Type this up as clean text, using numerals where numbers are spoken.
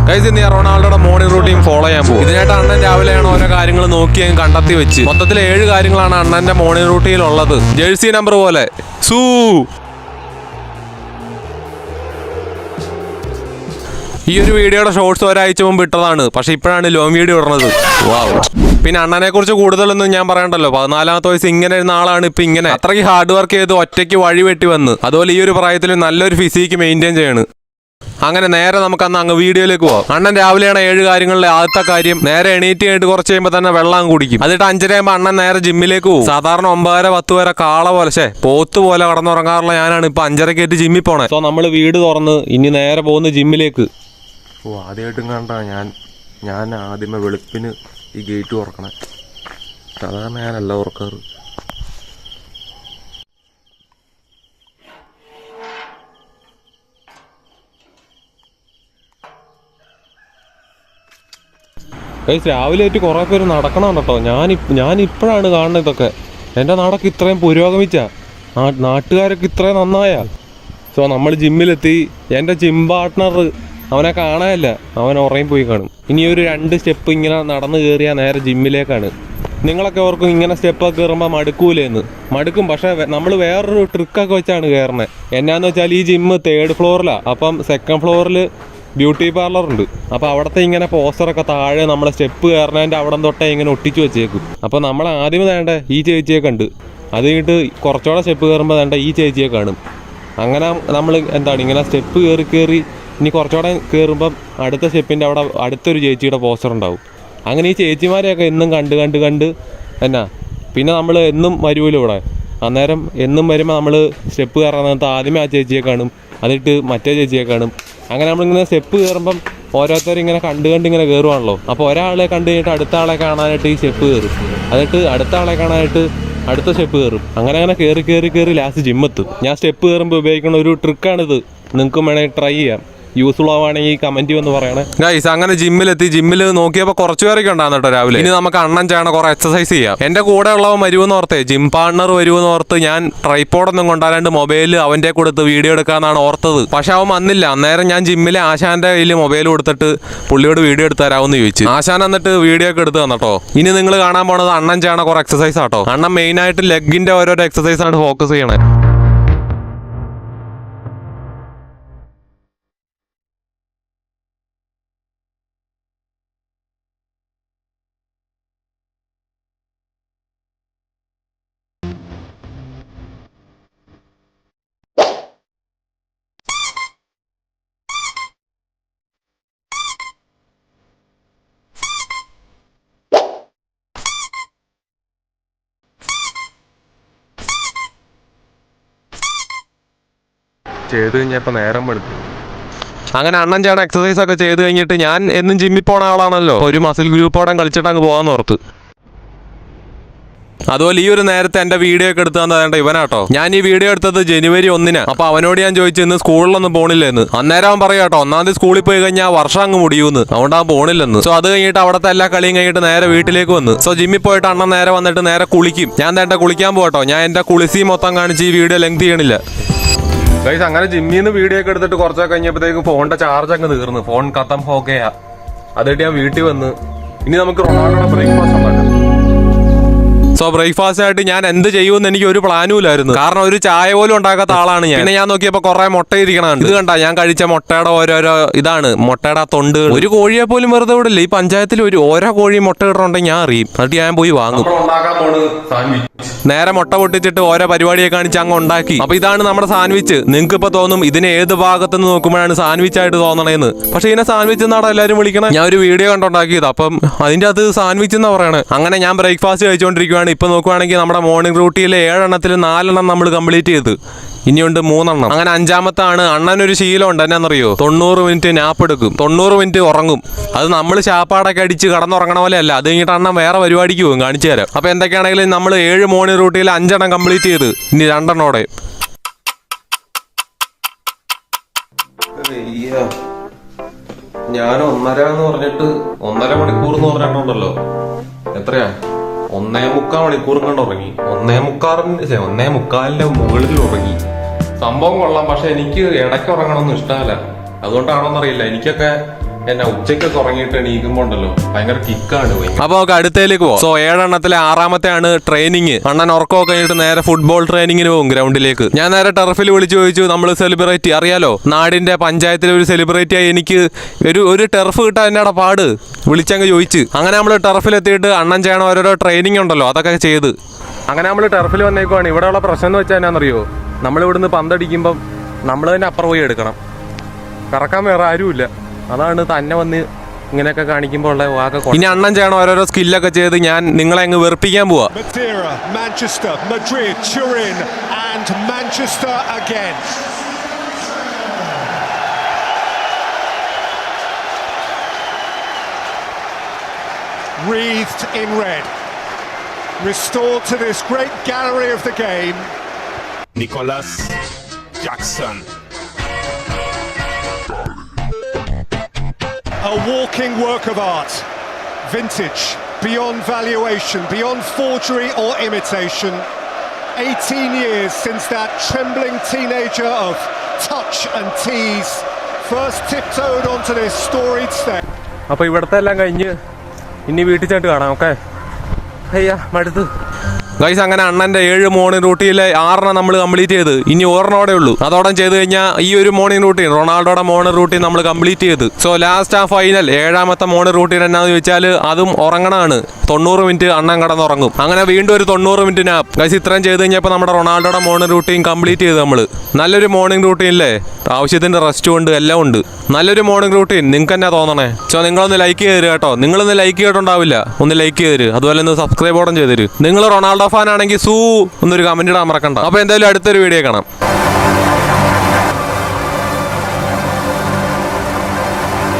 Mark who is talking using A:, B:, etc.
A: Guys, ഇന്ന് റൊണാൾഡോയുടെ morning routine follow ചെയ്യാൻ പോകും. ഇതിനായിട്ട് അണ്ണൻ രാവിലെയാണ് ഓരോ കാര്യങ്ങൾ നോക്കി കണ്ടെത്തി വെച്ച് മൊത്തത്തിൽ 7 കാര്യങ്ങളാണ് അണ്ണന്റെ മോർണിംഗ് റൂട്ടീനിൽ ഉള്ളത്. ജേഴ്സി നമ്പർ പോലെ സൂ. ഈ ഒരു വീഡിയോയുടെ ഷോർട്സ് ഒരാഴ്ച മുമ്പ് ഇട്ടതാണ്, പക്ഷെ ഇപ്പോഴാണ് ലോങ് വീഡിയോ ഇടുന്നത്. വാവ്. പിന്നെ അണ്ണനെ കുറിച്ച് കൂടുതലൊന്നും ഞാൻ പറയണ്ടല്ലോ. 14ാമത്തെ വയസ്സ് ഇങ്ങനെ ഇരുന്ന ആളാണ് ഇപ്പൊ ഇങ്ങനെ അത്രയ്ക്ക് ഹാർഡ് വർക്ക് ചെയ്ത് ഒറ്റയ്ക്ക് വഴി വെട്ടി വന്ന്. അതുപോലെ ഈ ഒരു പ്രായത്തിൽ നല്ലൊരു ഫിസിക്ക് മെയിൻറ്റെയിൻ ചെയ്യാണ്. അങ്ങനെ നേരെ നമുക്ക് അങ്ങ് വീഡിയോയിലേക്ക് പോവാം. അണ്ണൻ രാവിലെയാണ് 7 കാര്യങ്ങളിലെ ആദ്യത്തെ കാര്യം, നേരെ എണീറ്റ് കഴിഞ്ഞിട്ട് കുറച്ച് കഴിയുമ്പോൾ തന്നെ വെള്ളം കുടിക്കും. അതിട്ട് 5:30 ആകുമ്പോൾ അണ്ണൻ നേരെ ജിമ്മിലേക്ക് പോകും. സാധാരണ 9:30-10 വരെ കാള പോലെ പോത്ത് പോലെ കടന്നുറങ്ങാറുള്ള ഞാനാണ് ഇപ്പൊ 5:30 ആയിട്ട് ജിമ്മിൽ പോണേ. സോ നമ്മൾ വീട് തുറന്ന് ഇനി നേരെ പോകുന്ന ജിമ്മിലേക്ക്. ആദ്യമായിട്ടും കണ്ട ഞാൻ ആദ്യമേ വെളുപ്പിന് ഈ ഗേറ്റ് തുറക്കണേ. സാധാരണ ഞാനല്ല തുറക്കാറ്. രാവിലെ ആയിട്ട് കുറേ പേര് നടക്കണം കേട്ടോ. ഞാൻ ഇപ്പോഴാണ് കാണുന്നത് ഇതൊക്കെ. എൻ്റെ നാടൊക്കെ ഇത്രയും പുരോഗമിച്ച, നാട്ടുകാരൊക്കെ ഇത്രയും നന്നായ. സോ നമ്മൾ ജിമ്മിലെത്തി. എൻ്റെ ജിം പാർട്ട്ണർ അവനെ കാണാനില്ല, അവൻ ഉറങ്ങി പോയി കാണും. ഇനി ഒരു 2 സ്റ്റെപ്പ് ഇങ്ങനെ നടന്ന് കയറിയാൽ നേരെ ജിമ്മിലേക്കാണ്. നിങ്ങളൊക്കെ ഓർക്കും ഇങ്ങനെ സ്റ്റെപ്പൊക്കെ കയറുമ്പോൾ മടുക്കൂലേന്ന്. മടുക്കും, പക്ഷേ നമ്മൾ വേറൊരു ട്രിക്കൊക്കെ വെച്ചാണ് കയറുന്നത്. എന്നാന്ന് വെച്ചാൽ ഈ ജിമ്മ് 3rd ഫ്ലോറിലാണ്. അപ്പം 2nd ഫ്ലോറിൽ ബ്യൂട്ടി പാർലർ ഉണ്ട്. അപ്പോൾ അവിടുത്തെ ഇങ്ങനെ പോസ്റ്ററൊക്കെ താഴെ നമ്മളെ സ്റ്റെപ്പ് കയറുന്നതിൻ്റെ അവിടെ തൊട്ടേ ഇങ്ങനെ ഒട്ടിച്ചു വെച്ചേക്കും. അപ്പോൾ നമ്മൾ ആദ്യം വേണ്ട ഈ ചേച്ചിയെ കണ്ട്, അത് കഴിഞ്ഞിട്ട് കുറച്ചുകൂടെ സ്റ്റെപ്പ് കയറുമ്പോൾ വേണ്ട ഈ ചേച്ചിയെ കാണും. അങ്ങനെ നമ്മൾ ഇങ്ങനെ സ്റ്റെപ്പ് കയറി ഇനി കുറച്ചുകൂടെ കയറുമ്പം അടുത്ത സ്റ്റെപ്പിൻ്റെ അവിടെ അടുത്തൊരു ചേച്ചിയുടെ പോസ്റ്റർ ഉണ്ടാവും. അങ്ങനെ ഈ ചേച്ചിമാരെയൊക്കെ എന്നും കണ്ട് എന്നാ പിന്നെ നമ്മൾ എന്നും വരുമല്ലോ ഇവിടെ. അന്നേരം എന്നും വരുമ്പോൾ നമ്മൾ സ്റ്റെപ്പ് കയറാൻ ആദ്യമേ ആ ചേച്ചിയെ കാണും, അതിട്ട് മറ്റേ ചേച്ചിയെ കാണും. അങ്ങനെ നമ്മളിങ്ങനെ സ്റ്റെപ്പ് കയറുമ്പം ഓരോരുത്തരും ഇങ്ങനെ കണ്ട് ഇങ്ങനെ കയറുവാണല്ലോ. അപ്പോൾ ഒരാളെ കണ്ടു കഴിഞ്ഞിട്ട് അടുത്ത ആളെ കാണാനായിട്ട് ഈ സ്റ്റെപ്പ് കയറും, എന്നിട്ട് അടുത്ത ആളെ കാണാനായിട്ട് അടുത്ത സ്റ്റെപ്പ് കയറും. അങ്ങനെ കയറി ലാസ്റ്റ് ജിമ്മെത്തും. ഞാൻ സ്റ്റെപ്പ് കയറുമ്പോൾ ഉപയോഗിക്കുന്ന ഒരു ട്രിക്കാണിത്. നിങ്ങൾക്കും വേണമെങ്കിൽ ട്രൈ ചെയ്യാം. യൂസ്ഫുൾ ആവുകയാണെങ്കിൽ കമന്റ് വന്ന് പറയണേ ഗൈസ്. അങ്ങനെ ജിമ്മിൽ നോക്കിയപ്പോൾ കുറച്ച് പേരൊക്കെ ഉണ്ടാകും കേട്ടോ രാവിലെ. ഇനി നമുക്ക് അണ്ണൻ ചെയ്യണം കുറേ എക്സസൈസ് ചെയ്യാം. എൻ്റെ കൂടെ ഉള്ളവൻ വരുമെന്ന് ഓർത്തേ, ജിം പാർട്ണർ വരുമെന്ന് ഓർത്ത് ഞാൻ ട്രൈപ്പോഡൊന്നും കൊണ്ടാലാണ്ട് മൊബൈലിൽ അവൻ്റെ കൊടുത്ത് വീഡിയോ എടുക്കാമെന്നാണ് ഓർത്തത്. പക്ഷെ അവൻ വന്നില്ല. അന്നേരം ഞാൻ ജിമ്മിലെ ആശാന്റെ കയ്യിൽ മൊബൈൽ കൊടുത്തിട്ട് പുള്ളിയോട് വീഡിയോ എടുത്ത് തരാമെന്ന് ചോദിച്ചു. ആശാൻ എന്നിട്ട് വീഡിയോ ഒക്കെ എടുത്ത് തന്നട്ടോ. ഇനി നിങ്ങൾ കാണാൻ പോണത് അണ്ണൻ ചെയ്യണ കുറേ എക്സസൈസ് ആട്ടോ. അണ്ണൻ മെയിനായിട്ട് ലെഗിന്റെ ഓരോരോ എക്സസൈസ് ആണ് ഫോക്കസ് ചെയ്യണേ. ചെയ്ത് കഴിഞ്ഞപ്പോൾ നേരം വെളുത്തു. അങ്ങനെ അണ്ണൻ ചേട്ടൻ എക്സസൈസ് ഒക്കെ ചെയ്ത് കഴിഞ്ഞിട്ട് ഞാൻ എന്നും ജിമ്മിൽ പോണ ആളാണല്ലോ, ഒരു മസിൽ ഗ്രൂപ്പോടെ കളിച്ചിട്ട് അങ്ങ് പോകാൻ ഓർത്ത്. അതുപോലെ ഈ ഒരു നേരത്തെ എൻ്റെ വീഡിയോ ഒക്കെ എടുത്ത് തന്നതേണ്ട ഇവനാട്ടോ. ഞാൻ ഈ വീഡിയോ എടുത്തത് ജനുവരി 1-നാ. അപ്പോൾ അവനോട് ഞാൻ ചോദിച്ചു ഇന്ന് സ്കൂളിലൊന്നും പോണില്ലെന്ന്. അന്നേരം അവൻ പറയാട്ടോ 1-ാം തീയതി സ്കൂളിൽ പോയി കഴിഞ്ഞാൽ വർഷം അങ്ങ് മുടിയൂന്ന്, അതുകൊണ്ട് അവൻ പോണില്ലെന്ന്. സോ അത് കഴിഞ്ഞിട്ട് അവിടുത്തെ എല്ലാ കളിയും കഴിഞ്ഞിട്ട് നേരെ വീട്ടിലേക്ക് വന്ന്. സോ ജിമ്മിൽ പോയിട്ട് അണ്ണൻ നേരെ വന്നിട്ട് നേരെ കുളിക്കും. ഞാൻ തേണ്ട കുളിക്കാൻ പോകട്ടോ. ഞാൻ എൻ്റെ കുളിസി മൊത്തം കാണിച്ച് ഈ വീഡിയോ ലെങ്ത് ചെയ്യണില്ല ഗൈസ്. അങ്ങനെ ജിമ്മിൽ നിന്ന് വീഡിയോ ഒക്കെ എടുത്തിട്ട് കുറച്ചൊക്കെ കഴിഞ്ഞപ്പോഴത്തേക്കും ഫോണിന്റെ ചാർജ് അങ്ങ് തീർന്നു. ഫോൺ കത്തം ഹോക്കെയാ. അതായിട്ട് ഞാൻ വീട്ടിൽ വന്ന് ഇനി നമുക്ക് റൊണാൾഡോയുടെ ബ്രേക്ക്ഫാസ്റ്റ് ഉണ്ടാക്കാം. സോ ബ്രേക്ക്ഫാസ്റ്റ് ആയിട്ട് ഞാൻ എന്ത് ചെയ്യുമെന്ന് എനിക്ക് ഒരു പ്ലാനും ഇല്ലായിരുന്നു. കാരണം ഒരു ചായ പോലും ഉണ്ടാക്കാത്ത ആളാണ് ഞാൻ. പിന്നെ ഞാൻ നോക്കിയപ്പോൾ കുറെ മുട്ട ഇരിക്കണുണ്ട്. ഇത് കണ്ട ഞാൻ കഴിച്ച മുട്ടയുടെ ഓരോരോ ഇതാണ് മുട്ടയുടെ തൊണ്ട്. ഒരു കോഴിയെ പോലും വെറുതെ വിടില്ല. ഈ പഞ്ചായത്തിൽ ഓരോ കോഴി മുട്ട ഇടണമെങ്കിൽ ഞാൻ അറിയും. എന്നിട്ട് ഞാൻ പോയി വാങ്ങും. നേരെ മുട്ട പൊട്ടിച്ചിട്ട് ഓരോ പരിപാടിയെ കാണിച്ച് അങ്ങ് ഉണ്ടാക്കി. അപ്പൊ ഇതാണ് നമ്മുടെ സാൻഡ്വിച്ച്. നിങ്ങൾക്ക് ഇപ്പൊ തോന്നും ഇതിനെ ഏത് ഭാഗത്തുനിന്ന് നോക്കുമ്പോഴാണ് സാൻഡ്വിച്ച് ആയിട്ട് തോന്നണേന്ന്. പക്ഷെ ഇതിനെ സാൻഡ്വിച്ച് എന്നാണ് എല്ലാവരും വിളിക്കണേ. ഞാൻ ഒരു വീഡിയോ കണ്ടുണ്ടാക്കിയത്, അപ്പം അതിന്റെ അത് സാൻഡ്വിച്ച് എന്നാ പറയണേ. അങ്ങനെ ഞാൻ ബ്രേക്ക്ഫാസ്റ്റ് കഴിച്ചുകൊണ്ടിരിക്കുകയാണ്. ഇപ്പൊ നോക്കുവാണെങ്കിൽ നമ്മുടെ മോർണിംഗ് റൂട്ടീനിലെ 7 എണ്ണത്തിൽ 4 എണ്ണം നമ്മൾ കംപ്ലീറ്റ് ചെയ്ത്. ഇനിയുണ്ട് 3 എണ്ണം. അങ്ങനെ 5-ാമത്തെ ആണ്. അണ്ണനൊരു ശീലമുണ്ട്, എന്നാന്നറിയോ? 90 മിനിറ്റ് നാപ്പ് എടുക്കും, 90 മിനിറ്റ് ഉറങ്ങും. അത് നമ്മൾ ശാപ്പാടൊക്കെ അടിച്ച് കടന്നുറങ്ങണ പോലെ അല്ല. അത് കഴിഞ്ഞിട്ട് അണ്ണൻ വേറെ പരിപാടിക്ക് പോകും, കാണിച്ചു തരാം. അപ്പൊ എന്തൊക്കെയാണെങ്കിലും നമ്മൾ 7 മോർണിംഗ് റൂട്ടീനിൽ 5 എണ്ണം കംപ്ലീറ്റ് ചെയ്ത്. ഇനി 2 എണ്ണോടെ. ഞാൻ 1.5 എന്ന് പറഞ്ഞിട്ട് 1.5 മണിക്കൂർ എന്ന് പറഞ്ഞിട്ടുണ്ടല്ലോ. എത്രയാ? 1.25 മണിക്കൂർ കണ്ട് ഉറങ്ങി. 1.25 മുകളിൽ ഉറങ്ങി. സംഭവം കൊള്ളാം. പക്ഷെ എനിക്ക് ഇടയ്ക്ക് ഉറങ്ങണമെന്ന് ഇഷ്ടമല്ല. അതുകൊണ്ടാണോന്നറിയില്ല. എനിക്കൊക്കെ എന്നാ ഉച്ചയ്ക്കൊക്കെ ഉറങ്ങിയിട്ട് എണീക്കുമ്പോ ഉണ്ടല്ലോ ഭയങ്കര കിക്കാണ് പോയി. അപ്പൊ നമുക്ക് അടുത്തേക്ക് പോവാം. സോ 7 എണ്ണത്തിലെ 6ാമത്തെ ആണ് ട്രെയിനിങ്. അണ്ണൻ ഉറക്കമൊക്കെ കഴിഞ്ഞിട്ട് നേരെ ഫുട്ബോൾ ട്രെയിനിങ്ങിന് പോകും ഗ്രൗണ്ടിലേക്ക്. ഞാൻ നേരെ ടർഫിൽ വിളിച്ചു ചോദിച്ചു, നമ്മൾ സെലിബ്രിറ്റി അറിയാലോ, നാടിന്റെ പഞ്ചായത്തിലെ ഒരു സെലിബ്രിറ്റിയായി എനിക്ക് ഒരു ടർഫ് കിട്ടാൻ എന്നാടാ പാട്, വിളിച്ചങ്ങ് ചോദിച്ചു. അങ്ങനെ നമ്മൾ ടർഫിലെത്തിയിട്ട് അണ്ണൻ ചെയ്യണ ഓരോരോ ട്രെയിനിങ് ഉണ്ടല്ലോ അതൊക്കെ ചെയ്ത് അങ്ങനെ നമ്മൾ ടർഫിൽ വന്നേക്കുവാണ്. ഇവിടെയുള്ള പ്രശ്നം എന്ന് വെച്ചാൽ എന്നാണെന്നറിയോ, നമ്മളിവിടുന്ന് പന്തടിക്കുമ്പം നമ്മൾ തന്നെ അപ്പുറം പോയി എടുക്കണം, കറക്കാൻ വേറെ ആരുമില്ല. അതാണ് തന്നെ വന്ന് ഇങ്ങനെയൊക്കെ കാണിക്കുമ്പോൾ ഉള്ള വാക്ക്. ഇനി അണ്ണൻ ചെയ്യണം ഓരോരോ സ്കില്ലൊക്കെ ചെയ്ത് ഞാൻ നിങ്ങളെ അങ്ങ് വെറുപ്പിക്കാൻ പോവാ.
B: Manchester, Madrid, Turin and Manchester again. Wreathed in red, restored to this great gallery of the game.
C: Nicholas Jackson.
B: A walking work of art, vintage, beyond valuation, beyond forgery or imitation. 18 years since that trembling teenager of touch and tease first tiptoed onto this storied stage.
A: അപ്പോൾ ഇവിടത്തെ എല്ലാം കഴിഞ്ഞ് ഇനി വീട്ടിൽ ചെന്നിട്ട് കാണാം. Okay, അയ്യാ മടുത്തു ഗൈസ്. അങ്ങനെ അണ്ണന്റെ 7 മോർണിംഗ് റൂട്ടീനിലെ 6 നമ്മൾ കംപ്ലീറ്റ് ചെയ്ത് ഇനി 1 ഉള്ളൂ. അതോടെ ചെയ്ത് കഴിഞ്ഞാൽ ഈ ഒരു മോർണിംഗ് റൂട്ടീൻ റൊണാൾഡോയുടെ മോർണിംഗ് റൂട്ടീൻ നമ്മൾ കംപ്ലീറ്റ് ചെയ്ത്. സോ ലാസ്റ്റ് ആ ഫൈനൽ 7ാമത്തെ മോർണിംഗ് റൂട്ടീൻ എന്നാന്ന് ചോദിച്ചാൽ അതും ഉറങ്ങണമാണ്. 90 മിനിറ്റ് അണ്ണൻ കിടന്നുറങ്ങും. അങ്ങനെ വീണ്ടും ഒരു 90 മിനിറ്റ് നാപ്പ്. ഗൈസ് ഇത്രയും ചെയ്ത് കഴിഞ്ഞപ്പോൾ നമ്മുടെ റൊണാൾഡോയുടെ മോർണിംഗ് റൂട്ടീൻ കംപ്ലീറ്റ് ചെയ്ത് നമ്മൾ. നല്ലൊരു മോർണിംഗ് റൂട്ടീനില്ലേ, ആവശ്യത്തിന്റെ റെസ്റ്റും ഉണ്ട്, എല്ലാം ഉണ്ട്. നല്ലൊരു മോർണിംഗ് റൂട്ടീൻ. നിങ്ങൾക്ക് എന്നാ തോന്നണേ? സോ നിങ്ങളൊന്ന് ലൈക്ക് ചെയ്ത് തരും കേട്ടോ. നിങ്ങളൊന്ന് ലൈക്ക് ചെയ്തിട്ടുണ്ടാവില്ല, ഒന്ന് ലൈക്ക് ചെയ്ത് തരും. അതുപോലെ ഒന്ന് സബ്സ്ക്രൈബ് ബട്ടൺ ചെയ്ത് തരും. നിങ്ങൾ റൊണാൾഡോ ഫാൻ ആണെങ്കിൽ സൂ എന്നൊരു കമന്റ് ഇടാൻ മറക്കണ്ട. അപ്പൊ എന്തായാലും അടുത്തൊരു വീഡിയോ കാണാം.